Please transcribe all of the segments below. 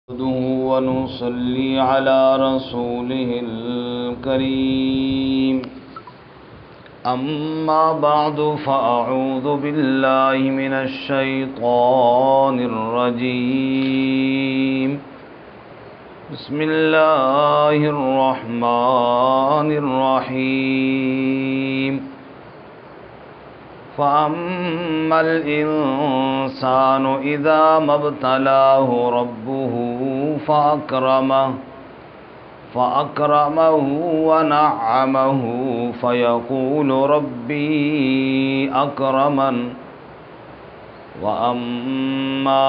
ونصلي على رسوله الكريم أما بعد فأعوذ بالله من الشيطان الرجيم بسم الله الرحمن الرحيم فأما الإنسان إذا ما ابتلاه ربه فأكرمه ونعمه فيقول ربي أكرمن وأما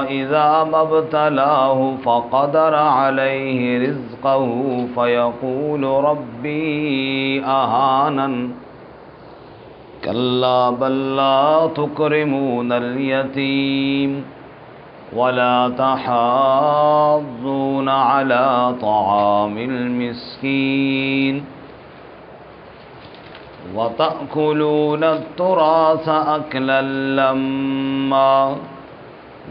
إذا ما ابتلاه فقدر عليه رزقه فيقول ربي أهانن كلا بل لا تكرمون اليتيم ولا تحاضون على طعام المسكين وتأكلون التراث أكلا لما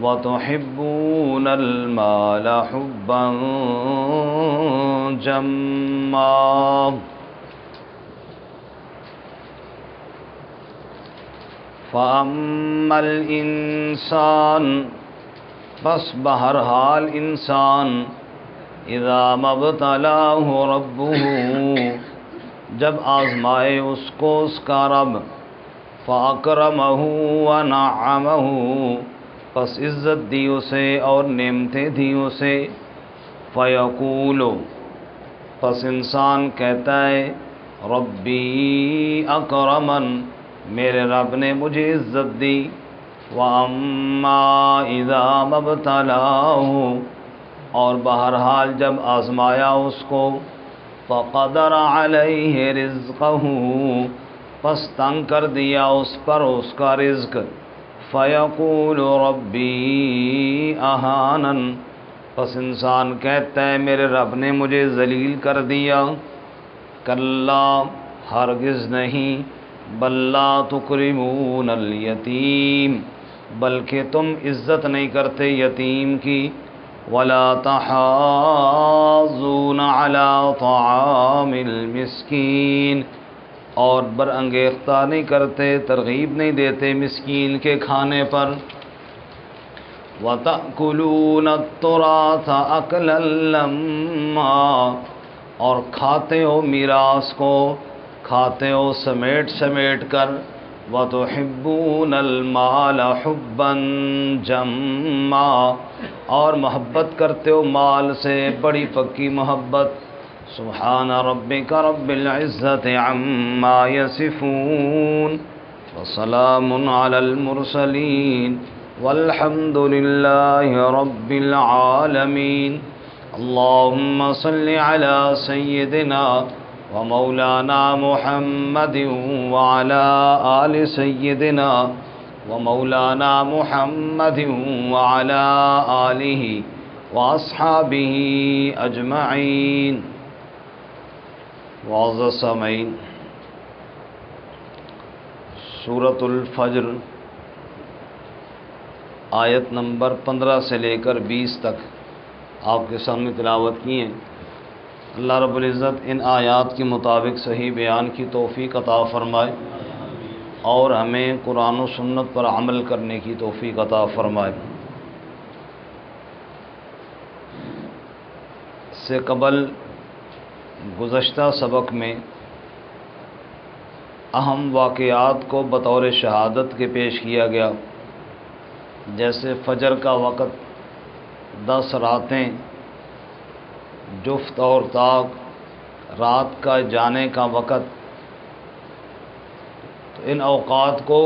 وتحبون المال حبا جما فَأَمَّا الْإِنسان بس بہرحال انسان اذا مبتلاہ ربہ جب آزمائے اس کو اس کا رب فَأَكْرَمَهُ وَنَعَّمَهُ پس عزت دی اسے اور نعمتیں دی اسے فَيَقُولُ پس انسان کہتا ہے ربی اکرمن میرے رب نے مجھے عزت دی وَأَمَّا إِذَا مَبْتَلَاهُ اور بہرحال جب آزمایا اس کو فَقَدَرَ عَلَيْهِ رِزْقَهُ پس تنگ کر دیا اس پر اس کا رزق فَيَقُولُ رَبِّي أَهَانَنِ پس انسان کہتا ہے میرے رب نے مجھے ذلیل کر دیا کلا ہرگز نہیں بل لا تکرمون الیتیم بلکہ تم عزت نہیں کرتے یتیم کی ولا تحاضون علی طعام المسکین اور برانگیختہ نہیں کرتے ترغیب نہیں دیتے مسکین کے کھانے پر وتأکلون التراث اکلا لما اور کھاتے ہو میراث کو کھاتے ہو سمیٹ سمیٹ کر وَتُحِبُّونَ الْمَالَ حُبًّا جَمًّا اور محبت کرتے ہو مال سے بڑی پکی محبت سبحان ربک رب العزت عما یصفون وسلام علی المرسلین والحمد للہ رب العالمین اللہم صل علی سیدنا ومولانا محمد وعلى آل سيدنا ومولانا محمد وعلى آله وأصحابه أجمعين معزز سامعین سورۃ الفجر آیت نمبر 15 سے لے کر 20 تک آپ کے سامنے تلاوت کی ہیں اللہ رب العزت ان آیات کے مطابق صحیح بیان کی توفیق عطا فرمائے اور ہمیں قرآن و سنت پر عمل کرنے کی توفیق عطا فرمائے اس سے قبل گزشتہ سبق میں اہم واقعات کو بطور شہادت کے پیش کیا گیا جیسے فجر کا وقت 10 راتیں جفت اور طاق رات کا جانے کا وقت تو ان اوقات کو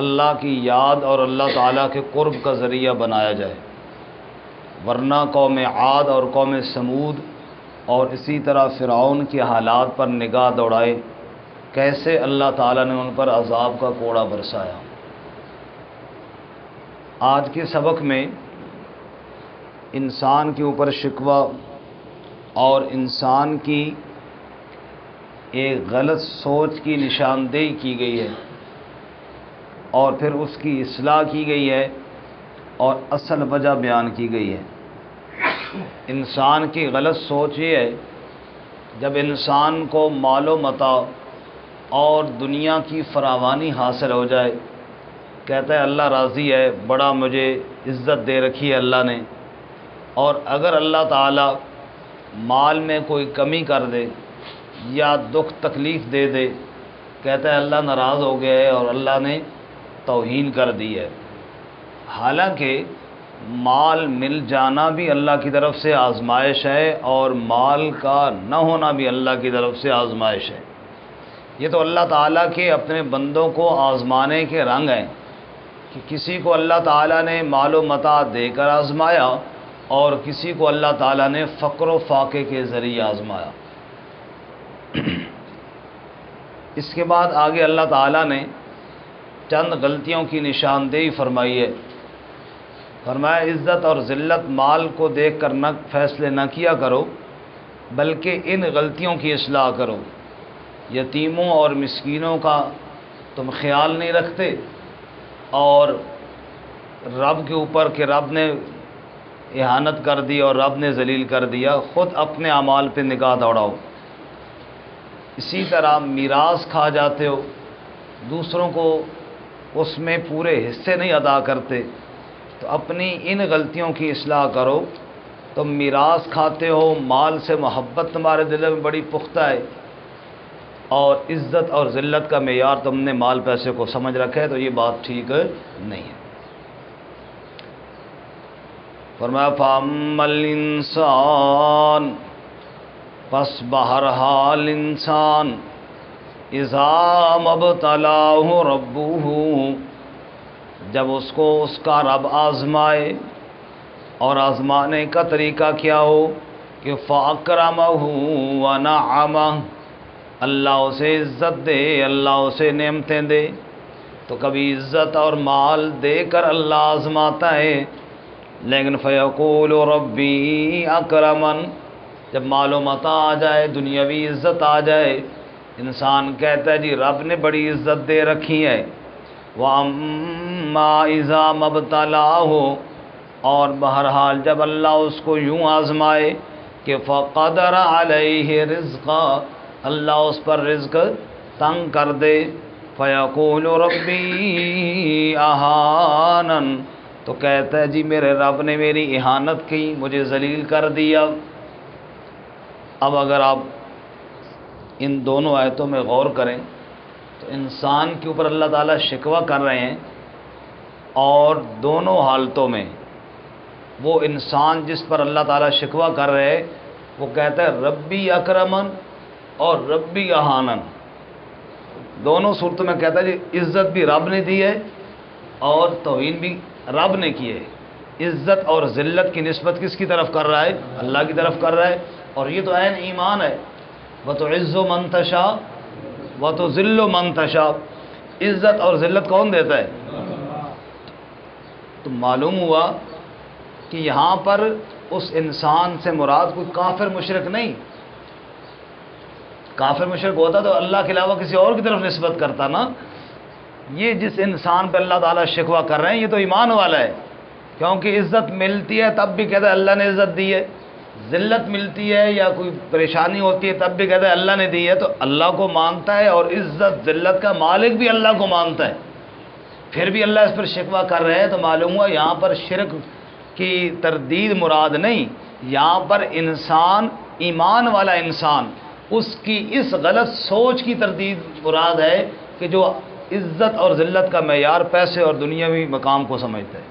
اللہ کی یاد اور اللہ تعالیٰ کے قرب کا ذریعہ بنایا جائے ورنہ قوم عاد اور قوم سمود اور اسی طرح فرعون کے حالات پر نگاہ دوڑائے کیسے اللہ تعالیٰ نے ان پر عذاب کا کوڑا برسایا آج کے سبق میں انسان کے اوپر شکوہ اور انسان کی ایک غلط سوچ کی نشاندہی کی گئی ہے اور پھر اس کی اصلاح کی گئی ہے اور اصل وجہ بیان کی گئی ہے۔ انسان کی غلط سوچ یہ ہے، جب انسان کو مال و متاع اور دنیا کی فراوانی حاصل ہو جائے، کہتا ہے اللہ راضی ہے، بڑا مجھے عزت دے رکھی ہے اللہ نے، اور اگر اللہ تعالی مال میں کوئی کمی کر دے یا دکھ تکلیف دے دے، کہتا ہے اللہ ناراض ہو گیا ہے اور اللہ نے توہین کر دی ہے۔ حالانکہ مال مل جانا بھی اللہ کی طرف سے آزمائش ہے، اور مال کا نہ ہونا بھی اللہ کی طرف سے آزمائش ہے۔ یہ تو اللہ تعالیٰ کے اپنے بندوں کو آزمانے کے رنگ ہیں کہ کسی کو اللہ تعالیٰ نے مال و متاع دے کر آزمایا اور کسی کو اللہ تعالیٰ نے فقر و فاقے کے ذریعے آزمایا۔ اس کے بعد آگے اللہ تعالیٰ نے چند غلطیوں کی نشاندہی فرمائی ہے۔ فرمایا عزت اور ذلت مال کو دیکھ کر نہ فیصلے نہ کیا کرو، بلکہ ان غلطیوں کی اصلاح کرو۔ یتیموں اور مسکینوں کا تم خیال نہیں رکھتے، اور رب کے اوپر کہ رب نے اہانت کر دی اور رب نے ذلیل کر دیا، خود اپنے اعمال پہ نگاہ دوڑاؤ۔ اسی طرح میراث کھا جاتے ہو، دوسروں کو اس میں پورے حصے نہیں ادا کرتے، تو اپنی ان غلطیوں کی اصلاح کرو۔ تم میراث کھاتے ہو، مال سے محبت تمہارے دل میں بڑی پختہ ہے، اور عزت اور ذلت کا معیار تم نے مال پیسے کو سمجھ رکھا ہے، تو یہ بات ٹھیک نہیں ہے۔ فرمایا فَأَمَّا الْإِنسَانُ، پس بہرحال انسان، اذا مبتلاہ ربہ، جب اس کو اس کا رب آزمائے، اور آزمانے کا طریقہ کیا ہو کہ فَأَكْرَمَهُ وَنَعَّمَهُ، اللہ اسے عزت دے، اللہ اسے نعمتیں دے۔ تو کبھی عزت اور مال دے کر اللہ آزماتا ہے، لیکن فَيَقُولُ رَبِّي أَكْرَمَنِ، جب مال و متاع آ جائے، دنیاوی عزت آ جائے، انسان کہتا ہے جی رب نے بڑی عزت دے رکھی ہے۔ وَأَمَّا إِذَا مَبْتَلَاهُ، اور بہرحال جب اللہ اس کو یوں آزمائے کہ فَقَدَرَ عَلَيْهِ رِزْقًا، اللہ اس پر رزق تنگ کر دے، فَيَقُولُ رَبِّي أَهَانَنِ، تو کہتا ہے جی میرے رب نے میری اہانت کی، مجھے ذلیل کر دیا۔ اب اگر آپ ان دونوں آیتوں میں غور کریں تو انسان کے اوپر اللہ تعالیٰ شکوہ کر رہے ہیں، اور دونوں حالتوں میں وہ انسان جس پر اللہ تعالیٰ شکوہ کر رہے ہیں وہ کہتا ہے ربی اکرمن اور ربی اہانن، دونوں صورتوں میں کہتا ہے جی عزت بھی رب نے دی ہے اور توہین بھی رب نے کی ہے۔ عزت اور ذلت کی نسبت کس کی طرف کر رہا ہے؟ اللہ کی طرف کر رہا ہے، اور یہ تو عین ایمان ہے۔ وَتُعِزُّ مَن تَشَاءُ وَتُذِلُّ مَن تَشَاءُ، عزت اور ذلت کون دیتا ہے؟ تو معلوم ہوا کہ یہاں پر اس انسان سے مراد کوئی کافر مشرک نہیں۔ کافر مشرک ہوتا تو اللہ کے علاوہ کسی اور کی طرف نسبت کرتا نا۔ یہ جس انسان پہ اللہ تعالیٰ شکوہ کر رہے ہیں یہ تو ایمان والا ہے، کیونکہ عزت ملتی ہے تب بھی کہتا ہے اللہ نے عزت دی ہے، ذلت ملتی ہے یا کوئی پریشانی ہوتی ہے تب بھی کہتا ہے اللہ نے دی ہے، تو اللہ کو مانتا ہے اور عزت ذلت کا مالک بھی اللہ کو مانتا ہے، پھر بھی اللہ اس پر شکوہ کر رہے ہیں۔ تو معلوم ہوا یہاں پر شرک کی تردید مراد نہیں، یہاں پر انسان، ایمان والا انسان، اس کی اس غلط سوچ کی تردید مراد ہے کہ جو عزت اور ذلت کا معیار پیسے اور دنیاوی مقام کو سمجھتا ہے۔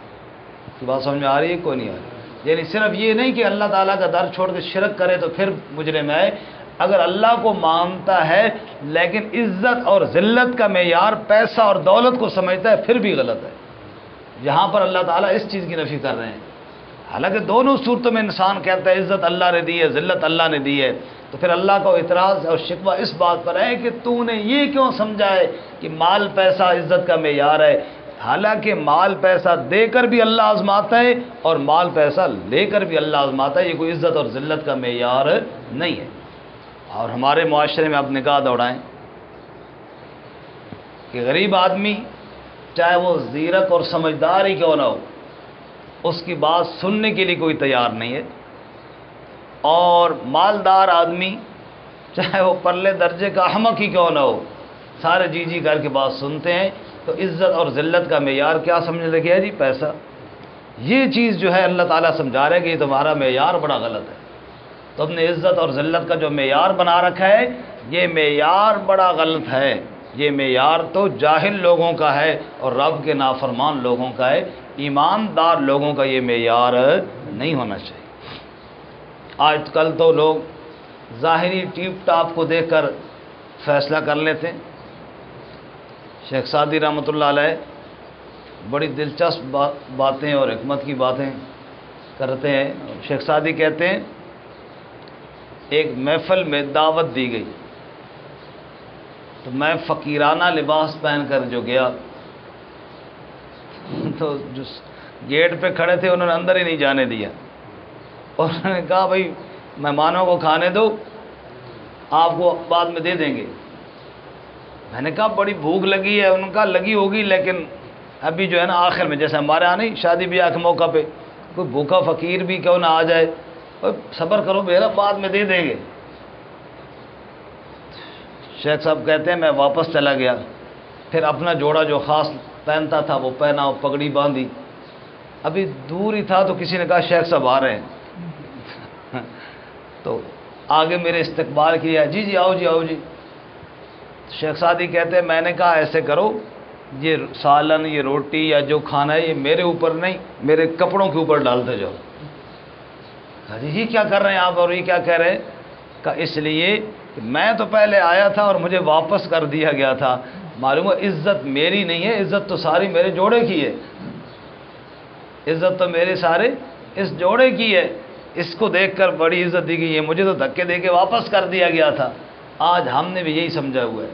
کی بات سمجھ میں آ رہی ہے؟ کوئی نہیں آ رہی؟ یعنی صرف یہ نہیں کہ اللہ تعالیٰ کا در چھوڑ کے شرک کرے تو پھر مجرم ہے، اگر اللہ کو مانتا ہے لیکن عزت اور ذلت کا معیار پیسہ اور دولت کو سمجھتا ہے پھر بھی غلط ہے۔ یہاں پر اللہ تعالیٰ اس چیز کی نفی کر رہے ہیں، حالانکہ دونوں صورتوں میں انسان کہتا ہے عزت اللہ نے دی ہے، ذلت اللہ نے دی ہے، تو پھر اللہ کا اعتراض اور شکوہ اس بات پر ہے کہ تو نے یہ کیوں سمجھا ہے کہ مال پیسہ عزت کا معیار ہے، حالانکہ مال پیسہ دے کر بھی اللہ آزماتا ہے اور مال پیسہ لے کر بھی اللہ آزماتا ہے، یہ کوئی عزت اور ذلت کا معیار نہیں ہے۔ اور ہمارے معاشرے میں آپ نگاہ دوڑائیں کہ غریب آدمی چاہے وہ زیرک اور سمجھدار ہی کیوں نہ ہو، اس کی بات سننے کے لیے کوئی تیار نہیں ہے، اور مالدار آدمی چاہے وہ پرلے درجے کا احمق ہی کیوں نہ ہو، سارے جی جی کر کے بات سنتے ہیں. تو عزت اور ذلت کا معیار کیا سمجھنے لگے ہے جی؟ پیسہ. یہ چیز جو ہے اللہ تعالیٰ سمجھا رہے کہ یہ تمہارا معیار بڑا غلط ہے. تم نے عزت اور ذلت کا جو معیار بنا رکھا ہے یہ معیار بڑا غلط ہے. یہ معیار تو جاہل لوگوں کا ہے اور رب کے نافرمان لوگوں کا ہے. ایماندار لوگوں کا یہ معیار نہیں ہونا چاہیے. آج کل تو لوگ ظاہری ٹیپ ٹاپ کو دیکھ کر فیصلہ کر لیتے ہیں. شیخ سعدی رحمۃ اللہ علیہ بڑی دلچسپ باتیں اور حکمت کی باتیں کرتے ہیں. شیخ سعدی کہتے ہیں ایک محفل میں دعوت دی گئی تو میں فقیرانہ لباس پہن کر جو گیا تو جو گیٹ پہ کھڑے تھے انہوں نے اندر ہی نہیں جانے دیا اور انہوں نے کہا بھائی مہمانوں کو کھانے دو، آپ کو بعد میں دے دیں گے. میں نے کہا بڑی بھوک لگی ہے. انہوں نے کہا لگی ہوگی لیکن ابھی جو ہے نا آخر میں، جیسے ہمارے یہاں نہیں شادی بیاہ کے موقع پہ کوئی بھوکا فقیر بھی کیوں نہ آ جائے، صبر کرو بیٹا بعد میں دے دیں گے. شیخ صاحب کہتے ہیں میں واپس چلا گیا، پھر اپنا جوڑا جو خاص پہنتا تھا وہ پہنا اور پگڑی باندھی. ابھی دور ہی تھا تو کسی نے کہا شیخ صاحب آ رہے ہیں تو آگے میرے استقبال کیا، جی جی آؤ جی آؤ جی. شیخ سعدی کہتے ہیں میں نے کہا ایسے کرو، یہ سالن یہ روٹی یا جو کھانا ہے یہ میرے اوپر نہیں میرے کپڑوں کے اوپر ڈالتے جاؤ. کہا جی کیا کر رہے ہیں آپ اور یہ کیا کہہ رہے ہیں؟ کہا اس لیے کہ میں تو پہلے آیا تھا اور مجھے واپس کر دیا گیا تھا. معلوم ہے عزت میری نہیں ہے، عزت تو ساری میرے جوڑے کی ہے. عزت تو میرے سارے اس جوڑے کی ہے. اس کو دیکھ کر بڑی عزت دی گئی ہے، مجھے تو دھکے دے کے واپس کر دیا گیا تھا. آج ہم نے بھی یہی سمجھا ہوا ہے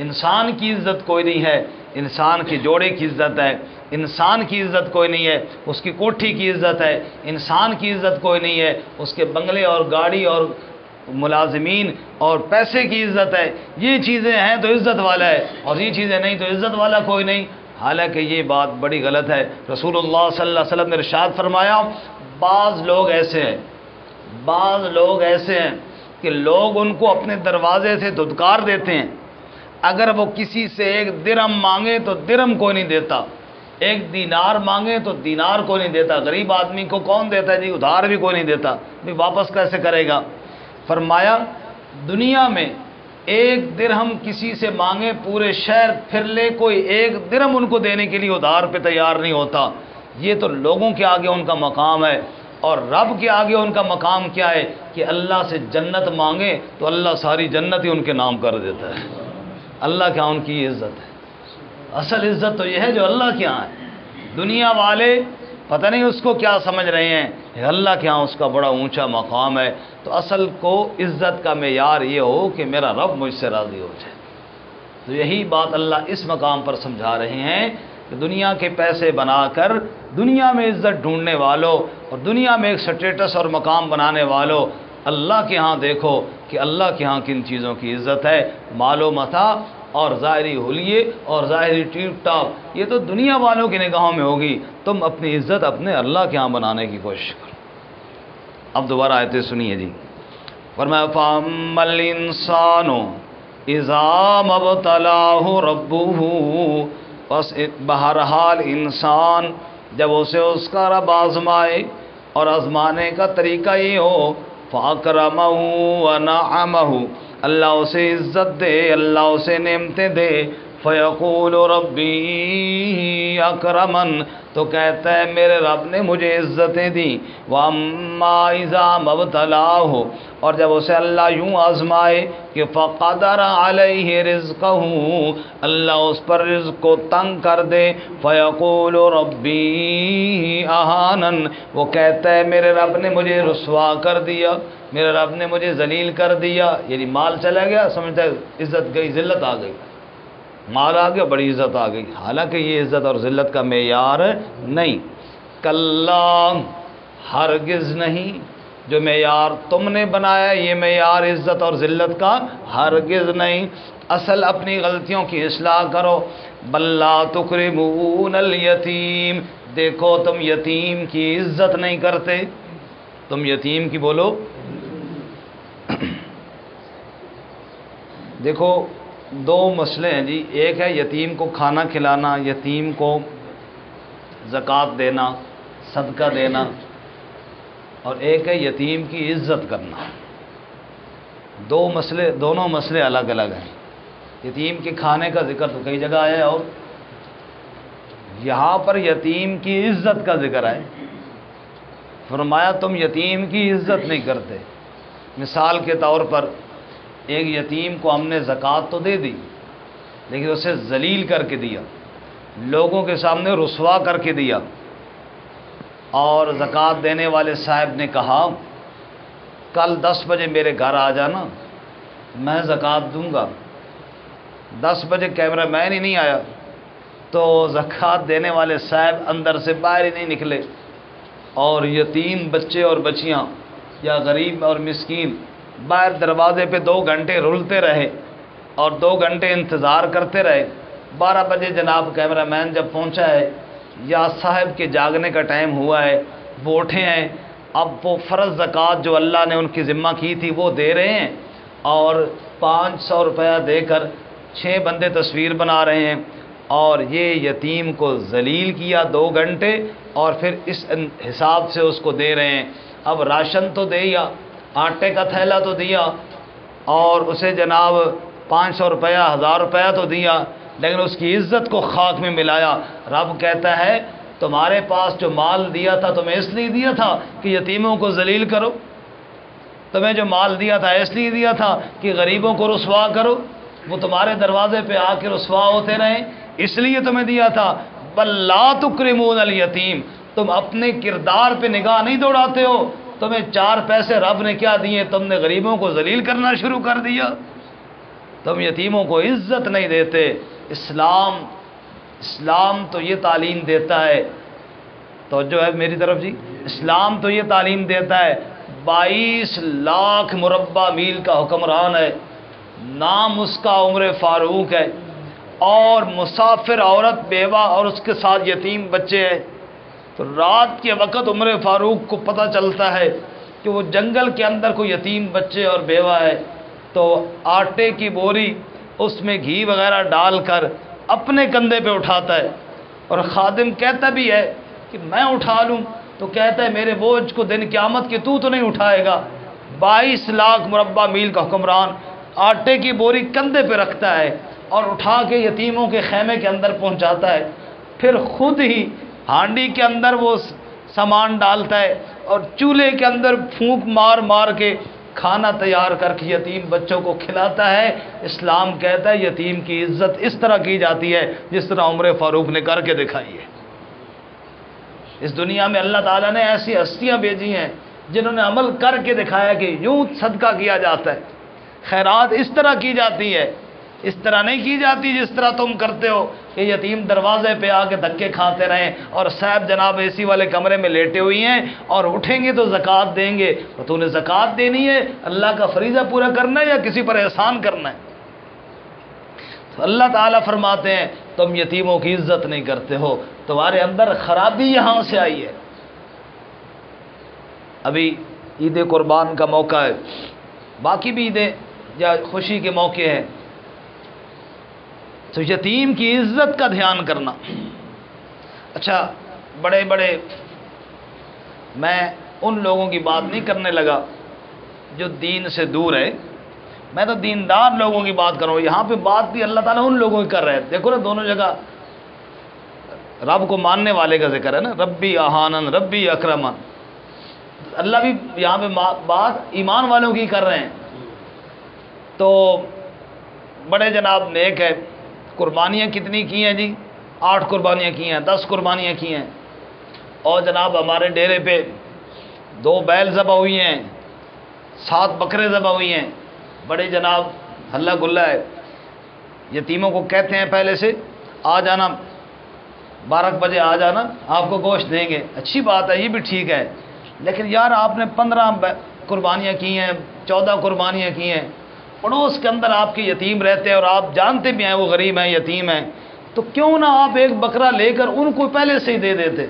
انسان کی عزت کوئی نہیں ہے، انسان کے جوڑے کی عزت ہے. انسان کی عزت کوئی نہیں ہے، اس کی کوٹھی کی عزت ہے. انسان کی عزت کوئی نہیں ہے، اس کے بنگلے اور گاڑی اور ملازمین اور پیسے کی عزت ہے. یہ چیزیں ہیں تو عزت والا ہے اور یہ چیزیں نہیں تو عزت والا کوئی نہیں. حالانکہ یہ بات بڑی غلط ہے. رسول اللہ صلی اللہ علیہ وسلم نے ارشاد فرمایا بعض لوگ ایسے ہیں کہ لوگ ان کو اپنے دروازے سے دھتکار دیتے ہیں. اگر وہ کسی سے ایک درہم مانگے تو درہم کوئی نہیں دیتا، ایک دینار مانگے تو دینار کوئی نہیں دیتا. غریب آدمی کو کون دیتا ہے جی؟ ادھار بھی کوئی نہیں دیتا، بھی واپس کیسے کرے گا؟ فرمایا دنیا میں ایک درہم کسی سے مانگے پورے شہر پھر لے، کوئی ایک درہم ان کو دینے کے لیے ادھار پہ تیار نہیں ہوتا. یہ تو لوگوں کے آگے ان کا مقام ہے اور رب کے آگے ان کا مقام کیا ہے کہ اللہ سے جنت مانگے تو اللہ ساری جنت ہی ان کے نام کر دیتا ہے. اللہ کیا ان کی عزت ہے. اصل عزت تو یہ ہے جو اللہ کے ہاں ہے. دنیا والے پتہ نہیں اس کو کیا سمجھ رہے ہیں، اللہ کے ہاں اس کا بڑا اونچا مقام ہے. تو اصل کو عزت کا معیار یہ ہو کہ میرا رب مجھ سے راضی ہو جائے. تو یہی بات اللہ اس مقام پر سمجھا رہے ہیں کہ دنیا کے پیسے بنا کر دنیا میں عزت ڈھونڈنے والوں اور دنیا میں ایک سٹیٹس اور مقام بنانے والوں، اللہ کے ہاں دیکھو کہ اللہ کے ہاں کن چیزوں کی عزت ہے. مال و متاع اور ظاہری حلیے اور ظاہری ٹیپ ٹاپ یہ تو دنیا والوں کی نگاہوں میں ہوگی. تم اپنی عزت اپنے اللہ کے ہاں بنانے کی کوشش کرو. اب دوبارہ آیتیں سنیے جی. فرمایا فَأَمَّا الْإِنسَانُ إِذَا مَا ابْتَلَاهُ رَبُّهُ، بس بہرحال انسان جب اسے اس کا رب آزمائے اور آزمانے کا طریقہ یہ ہو فَأَكْرَمَهُ وَنَعَمَهُ، اللہ اسے عزت دے، اللہ اسے نعمتیں دے. فَيَقُولُ رَبِّي أَكْرَمَنِ، تو کہتا ہے میرے رب نے مجھے عزتیں دیں. وَأَمَّا إِذَا مَا ابْتَلَاهُ، اور جب اسے اللہ یوں آزمائے کہ فَقَدَرَ عَلَيْهِ رِزْقَهُ، اللہ اس پر رزق کو تنگ کر دے. فَيَقُولُ رَبِّي أَهَانَنِ، وہ کہتا ہے میرے رب نے مجھے رسوا کر دیا، میرے رب نے مجھے ذلیل کر دیا. یعنی مال چلا گیا، سمجھتا ہے عزت گئی، ذلت آ گئی. مال آ گیا بڑی عزت آ گئی، حالانکہ یہ عزت اور ذلت کا معیار نہیں. کلا، ہرگز نہیں، جو معیار تم نے بنایا یہ معیار عزت اور ذلت کا ہرگز نہیں. اصل اپنی غلطیوں کی اصلاح کرو. بل لا تکرمون الیتیم، دیکھو تم یتیم کی عزت نہیں کرتے. تم یتیم کی بولو دیکھو دو مسئلے ہیں جی، ایک ہے یتیم کو کھانا کھلانا، یتیم کو زکوٰۃ دینا، صدقہ دینا، اور ایک ہے یتیم کی عزت کرنا۔ دونوں مسئلے الگ الگ ہیں۔ یتیم کے کھانے کا ذکر تو کئی جگہ آیا ہے، اور یہاں پر یتیم کی عزت کا ذکر ہے۔ فرمایا تم یتیم کی عزت نہیں کرتے۔ مثال کے طور پر ایک یتیم کو ہم نے زکوٰۃ تو دے دی، لیکن اسے ذلیل کر کے دیا، لوگوں کے سامنے رسوا کر کے دیا، اور زکوٰۃ دینے والے صاحب نے کہا کل 10 بجے میرے گھر آ جانا، میں زکوٰۃ دوں گا۔ 10 بجے کیمرہ مین ہی نہیں آیا تو زکوٰۃ دینے والے صاحب اندر سے باہر ہی نہیں نکلے، اور یتیم بچے اور بچیاں یا غریب اور مسکین باہر دروازے پہ 2 گھنٹے رلتے رہے اور 2 گھنٹے انتظار کرتے رہے۔ 12 بجے جناب کیمرہ مین جب پہنچا ہے یا صاحب کے جاگنے کا ٹائم ہوا ہے، وہ اٹھے ہیں، اب وہ فرض زکوٰۃ جو اللہ نے ان کی ذمہ کی تھی وہ دے رہے ہیں، اور 500 روپیہ دے کر 6 بندے تصویر بنا رہے ہیں، اور یہ یتیم کو ذلیل کیا 2 گھنٹے، اور پھر اس حساب سے اس کو دے رہے ہیں۔ اب راشن تو دیا، آٹے کا تھیلا تو دیا، اور اسے جناب 500 روپیہ 1000 روپیہ تو دیا، لیکن اس کی عزت کو خاک میں ملایا۔ رب کہتا ہے تمہارے پاس جو مال دیا تھا تمہیں اس لیے دیا تھا کہ یتیموں کو ذلیل کرو، تمہیں جو مال دیا تھا اس لیے دیا تھا کہ غریبوں کو رسوا کرو، وہ تمہارے دروازے پہ آ کے رسوا ہوتے رہیں، اس لیے تمہیں دیا تھا۔ بل لا تکرمون الیتیم، تم اپنے کردار پہ نگاہ نہیں دوڑاتے ہو، تمہیں 4 پیسے رب نے کیا دیے، تم نے غریبوں کو ذلیل کرنا شروع کر دیا، تم یتیموں کو عزت نہیں دیتے۔ اسلام تو یہ تعلیم دیتا ہے، توجہ ہے میری طرف جی، اسلام تو یہ تعلیم دیتا ہے 22 لاکھ مربع میل کا حکمران ہے، نام اس کا عمر فاروق ہے، اور مسافر عورت بیوہ اور اس کے ساتھ یتیم بچے ہیں، تو رات کے وقت عمر فاروق کو پتہ چلتا ہے کہ وہ جنگل کے اندر کوئی یتیم بچے اور بیوہ ہے، تو آٹے کی بوری اس میں گھی وغیرہ ڈال کر اپنے کندھے پہ اٹھاتا ہے، اور خادم کہتا بھی ہے کہ میں اٹھا لوں، تو کہتا ہے میرے بوجھ کو دن قیامت کے تو نہیں اٹھائے گا۔ 22 لاکھ مربع میل کا حکمران آٹے کی بوری کندھے پہ رکھتا ہے اور اٹھا کے یتیموں کے خیمے کے اندر پہنچاتا ہے، پھر خود ہی ہانڈی کے اندر وہ سامان ڈالتا ہے اور چولہے کے اندر پھونک مار مار کے کھانا تیار کر کے یتیم بچوں کو کھلاتا ہے۔ اسلام کہتا ہے یتیم کی عزت اس طرح کی جاتی ہے جس طرح عمر فاروق نے کر کے دکھائی ہے۔ اس دنیا میں اللہ تعالیٰ نے ایسی ہستیاں بھیجی ہیں جنہوں نے عمل کر کے دکھایا کہ یوں صدقہ کیا جاتا ہے، خیرات اس طرح کی جاتی ہے، اس طرح نہیں کی جاتی جس طرح تم کرتے ہو کہ یتیم دروازے پہ آ کے دھکے کھاتے رہیں، اور صاحب جناب اے سی والے کمرے میں لیٹے ہوئی ہیں اور اٹھیں گے تو زکوٰۃ دیں گے، تو تو نے زکوٰۃ دینی ہے، اللہ کا فریضہ پورا کرنا ہے یا کسی پر احسان کرنا ہے؟ تو اللہ تعالیٰ فرماتے ہیں تم یتیموں کی عزت نہیں کرتے ہو، تمہارے اندر خرابی یہاں سے آئی ہے۔ ابھی عید قربان کا موقع ہے، باقی بھی عیدیں یا خوشی کے موقع ہیں، تو یتیم کی عزت کا دھیان کرنا۔ اچھا بڑے میں ان لوگوں کی بات نہیں کرنے لگا جو دین سے دور ہے، میں تو دیندار لوگوں کی بات کروں، یہاں پہ بات بھی اللہ تعالیٰ ان لوگوں کی کر رہے ہیں۔ دیکھو نا دونوں جگہ رب کو ماننے والے کا ذکر ہے نا، ربی احانن ربی اکرمن، اللہ بھی یہاں پہ بات ایمان والوں کی کر رہے ہیں۔ تو بڑے جناب نیک ہے، قربانیاں کتنی کی ہیں جی؟ 8 قربانیاں کی ہیں، 10 قربانیاں کی ہیں، اور جناب ہمارے ڈیرے پہ 2 بیل ذبح ہوئی ہیں، 7 بکرے ذبح ہوئی ہیں، بڑے جناب ہلہ گلہ ہے۔ یتیموں کو کہتے ہیں پہلے سے آ جانا، 12 بجے آ جانا، آپ کو گوشت دیں گے، اچھی بات ہے، یہ بھی ٹھیک ہے، لیکن یار آپ نے 15 قربانیاں کی ہیں، 14 قربانیاں کی ہیں، پڑوس کے اندر آپ کے یتیم رہتے ہیں اور آپ جانتے بھی ہیں وہ غریب ہیں، یتیم ہیں، تو کیوں نہ آپ ایک بکرا لے کر ان کو پہلے سے ہی دے دیتے،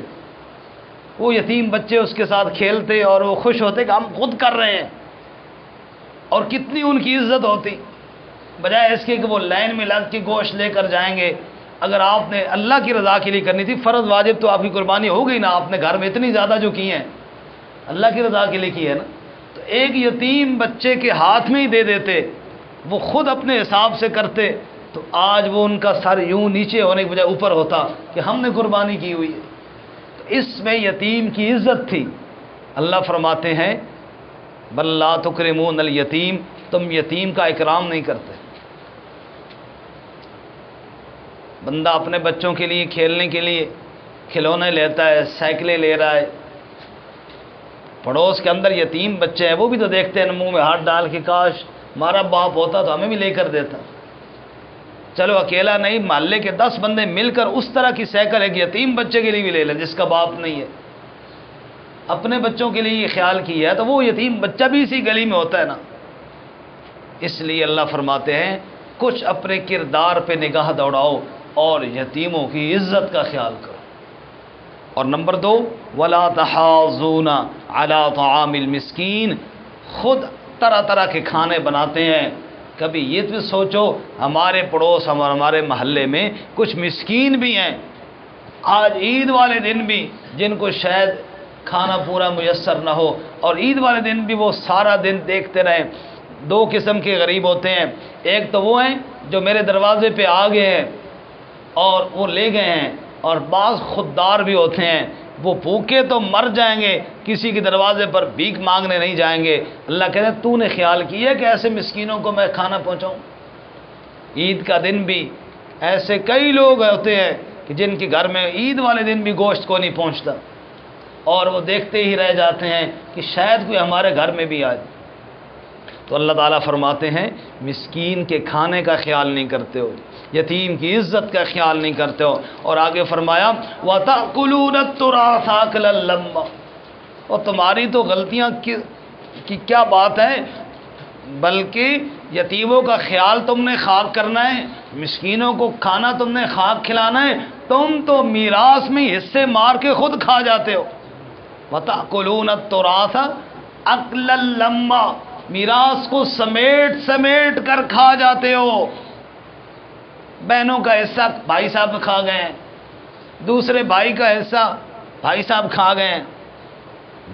وہ یتیم بچے اس کے ساتھ کھیلتے اور وہ خوش ہوتے کہ ہم خود کر رہے ہیں، اور کتنی ان کی عزت ہوتی۔ بجائے اس کے کہ وہ لائن میں لگ کے گوشت لے کر جائیں گے۔ اگر آپ نے اللہ کی رضا کے لیے کرنی تھی، فرض واجب تو آپ کی قربانی ہو گئی نا، آپ نے گھر میں اتنی زیادہ جو کی ہیں اللہ کی رضا کے لیے کی ہے نا، تو ایک یتیم بچے کے ہاتھ میں ہی دے دیتے، وہ خود اپنے حساب سے کرتے، تو آج وہ ان کا سر یوں نیچے ہونے کے بجائے اوپر ہوتا کہ ہم نے قربانی کی ہوئی ہے۔ تو اس میں یتیم کی عزت تھی۔ اللہ فرماتے ہیں بل لا تکرمون الیتیم، تم یتیم کا اکرام نہیں کرتے۔ بندہ اپنے بچوں کے لیے کھیلنے کے لیے کھلونے لیتا ہے، سائیکلیں لے رہا ہے، پڑوس کے اندر یتیم بچے ہیں، وہ بھی تو دیکھتے ہیں منہ میں ہاتھ ڈال کے کاش ہمارا باپ ہوتا تو ہمیں بھی لے کر دیتا۔ چلو اکیلا نہیں، محلے کے 10 بندے مل کر اس طرح کی سائیکل ایک یتیم بچے کے لیے بھی لے لیں جس کا باپ نہیں ہے۔ اپنے بچوں کے لیے یہ خیال کیا ہے تو وہ یتیم بچہ بھی اسی گلی میں ہوتا ہے نا۔ اس لیے اللہ فرماتے ہیں کچھ اپنے کردار پہ نگاہ دوڑاؤ اور یتیموں کی عزت کا خیال کرو۔ اور نمبر 2، وَلَا تَحَاضُونَ عَلَىٰ طَعَامِ الْمِسْكِينِ، خود طرح طرح کے کھانے بناتے ہیں۔ کبھی یہ تو سوچو ہمارے پڑوس ہمارے محلے میں کچھ مسکین بھی ہیں، آج عید والے دن بھی جن کو شاید کھانا پورا میسر نہ ہو، اور عید والے دن بھی وہ سارا دن دیکھتے رہیں۔ 2 قسم کے غریب ہوتے ہیں، ایک تو وہ ہیں جو میرے دروازے پہ آ گئے ہیں اور وہ لے گئے ہیں، اور بعض خوددار بھی ہوتے ہیں، وہ بھوکے تو مر جائیں گے، کسی کے دروازے پر بھیک مانگنے نہیں جائیں گے۔ اللہ کہتے ہیں تو نے خیال کیا کہ ایسے مسکینوں کو میں کھانا پہنچاؤں؟ عید کا دن بھی ایسے کئی لوگ ہوتے ہیں کہ جن کے گھر میں عید والے دن بھی گوشت کو نہیں پہنچتا، اور وہ دیکھتے ہی رہ جاتے ہیں کہ شاید کوئی ہمارے گھر میں بھی آئے۔ تو اللہ تعالیٰ فرماتے ہیں مسکین کے کھانے کا خیال نہیں کرتے ہو، یتیم کی عزت کا خیال نہیں کرتے ہو۔ اور آگے فرمایا وَتَأْكُلُونَ التُّرَاثَ أَكْلًا لَمًّا، اور تمہاری تو غلطیاں کی کیا بات ہے، بلکہ یتیموں کا خیال تم نے خاک کرنا ہے، مسکینوں کو کھانا تم نے خاک کھلانا ہے، تم تو میراث میں حصے مار کے خود کھا جاتے ہو۔ وَتَأْكُلُونَ التُّرَاثَ أَكْلًا لَمًّا، میراث کو سمیٹ کر کھا جاتے ہو۔ بہنوں کا حصہ بھائی صاحب کھا گئے ہیں، دوسرے بھائی کا حصہ بھائی صاحب کھا گئے ہیں،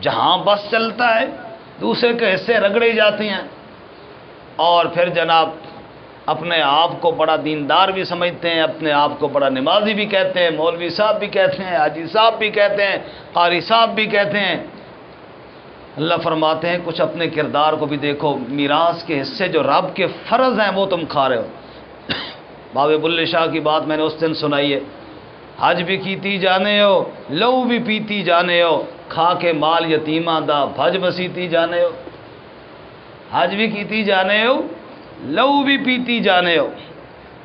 جہاں بس چلتا ہے دوسرے کے حصے رگڑے جاتے ہیں، اور پھر جناب اپنے آپ کو بڑا دیندار بھی سمجھتے ہیں، اپنے آپ کو بڑا نمازی بھی کہتے ہیں، مولوی صاحب بھی کہتے ہیں، حاجی صاحب بھی کہتے ہیں، قاری صاحب بھی کہتے ہیں۔ اللہ فرماتے ہیں کچھ اپنے کردار کو بھی دیکھو، میراث کے حصے جو رب کے فرض ہیں وہ تم کھا رہے ہو۔ بابے بلے شاہ کی بات میں نے اس دن سنائی ہے، حج بھی کیتی جانے ہو، لو بھی پیتی جانے ہو، کھا کے مال یتیمہ دا بھج بسیتی جانے ہو۔ حج بھی کیتی جانے ہو، لو بھی پیتی جانے ہو،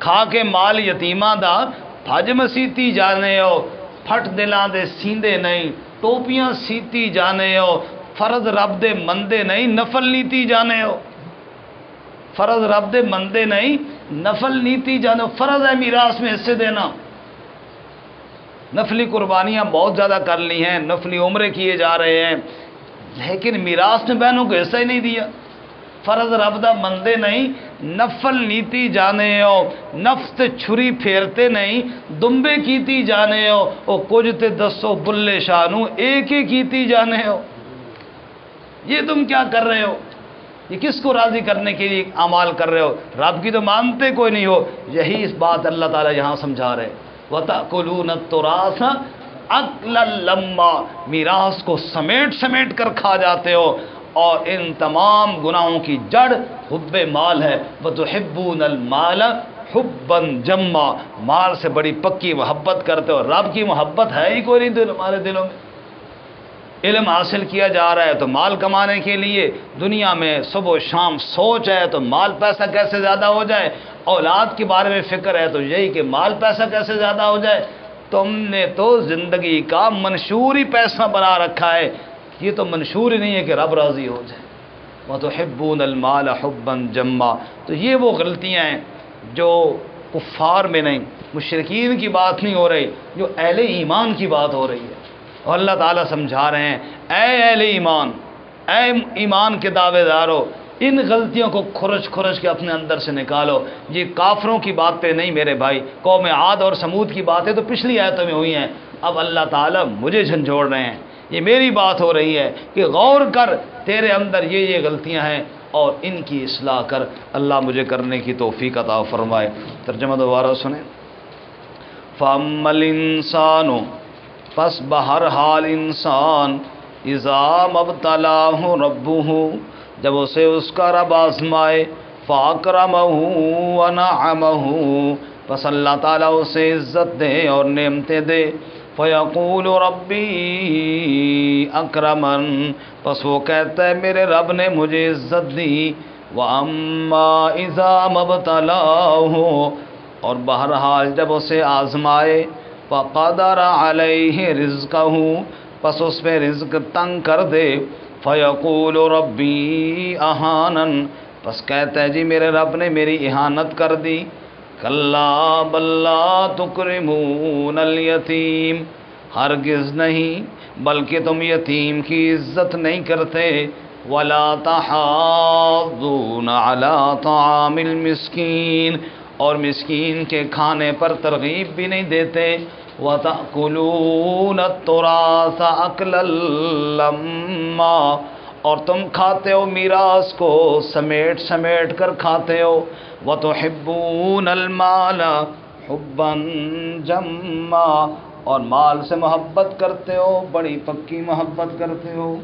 کھا کے مال یتیمہ دا بھج مسیتی جانے ہو، پھٹ دلاں دے سیندے نہیں، ٹوپیاں سیتی جانے ہو، فرض رب دے مندے نہیں نفل نیتی جانے ہو۔ فرض رب دے مندے نہیں نفل نیتی جانے ہو۔ فرض ہے میراث میں حصے دینا، نفلی قربانیاں بہت زیادہ کر لی ہیں، نفلی عمرے کیے جا رہے ہیں، لیکن میراث میں بہنوں کو حصہ ہی نہیں دیا۔ فرض رب دا مندے نہیں نفل نیتی جانے ہو، نفس تے چھری پھیرتے نہیں دمبے کیتی جانے ہو، او کچھ تے دسو بلے شاہ نو ایک ہی کیتی جانے ہو۔ یہ تم کیا کر رہے ہو؟ یہ کس کو راضی کرنے کے لیے اعمال کر رہے ہو؟ رب کی تو مانتے کوئی نہیں ہو۔ یہی اس بات اللہ تعالیٰ یہاں سمجھا رہے، وَتَأْكُلُونَ التُّرَاثَ أَكْلًا لَمًّا، میراث کو سمیٹ کر کھا جاتے ہو، اور ان تمام گناہوں کی جڑ حب مال ہے۔ وَتُحِبُّونَ الْمَالَ حُبًّا جَمًّا، مال سے بڑی پکی محبت کرتے ہو، رب کی محبت ہے ہی کوئی نہیں ہمارے دلوں میں۔ علم حاصل کیا جا رہا ہے تو مال کمانے کے لیے، دنیا میں صبح و شام سوچ ہے تو مال پیسہ کیسے زیادہ ہو جائے، اولاد کے بارے میں فکر ہے تو یہی کہ مال پیسہ کیسے زیادہ ہو جائے۔ تم نے تو زندگی کا منشور ہی پیسہ بنا رکھا ہے، یہ تو منشور ہی نہیں ہے کہ رب راضی ہو جائے۔ وَتُحِبُّونَ الْمَالَ حُبًّا جَمًّا، تو یہ وہ غلطیاں ہیں جو کفار میں نہیں، مشرکین کی بات نہیں ہو رہی، جو اہل ایمان کی بات ہو رہی ہے۔ اور اللہ تعالیٰ سمجھا رہے ہیں اے اہل ایمان، اے ایمان کے دعوے دارو، ان غلطیوں کو کھرچ کھرچ کے اپنے اندر سے نکالو. یہ کافروں کی باتیں نہیں میرے بھائی، قوم عاد اور سمود کی باتیں تو پچھلی آیتوں میں ہوئی ہیں. اب اللہ تعالیٰ مجھے جھنجھوڑ رہے ہیں، یہ میری بات ہو رہی ہے کہ غور کر، تیرے اندر یہ غلطیاں ہیں اور ان کی اصلاح کر. اللہ مجھے کرنے کی توفیق عطا فرمائے. ترجمہ دوبارہ سنیں. فَأَمَّا الْإِنسَانُ، پس بہرحال انسان، اذا مبتلاہ ربہ، جب اسے اس کا رب آزمائے، فاکرمہ ونعمہ، پس اللہ تعالیٰ اسے عزت دے اور نعمتیں دے. فیقول ربی اکرمن، پس وہ کہتا ہے میرے رب نے مجھے عزت دی. واما اذا مبتلاہ، اور بہرحال جب اسے آزمائے، فقدر علیہ رزقہ، پس اس پہ رزق تنگ کر دے. فیقول ربی اہانن، پس کہتا ہے جی میرے رب نے میری اہانت کر دی. کلا بل لا تکرمون الیتیم، ہرگز نہیں بلکہ تم یتیم کی عزت نہیں کرتے. ولا تحاضون علی طعام المسکین، اور مسکین کے کھانے پر ترغیب بھی نہیں دیتے. وَتَأْكُلُونَ التُّرَاثَ أَكْلًا لَمًّا، اور تم کھاتے ہو میراث کو سمیٹ سمیٹ کر کھاتے ہو. وَتُحِبُّونَ الْمَالَ حُبًّا جَمًّا، اور مال سے محبت کرتے ہو، بڑی پکی محبت کرتے ہو.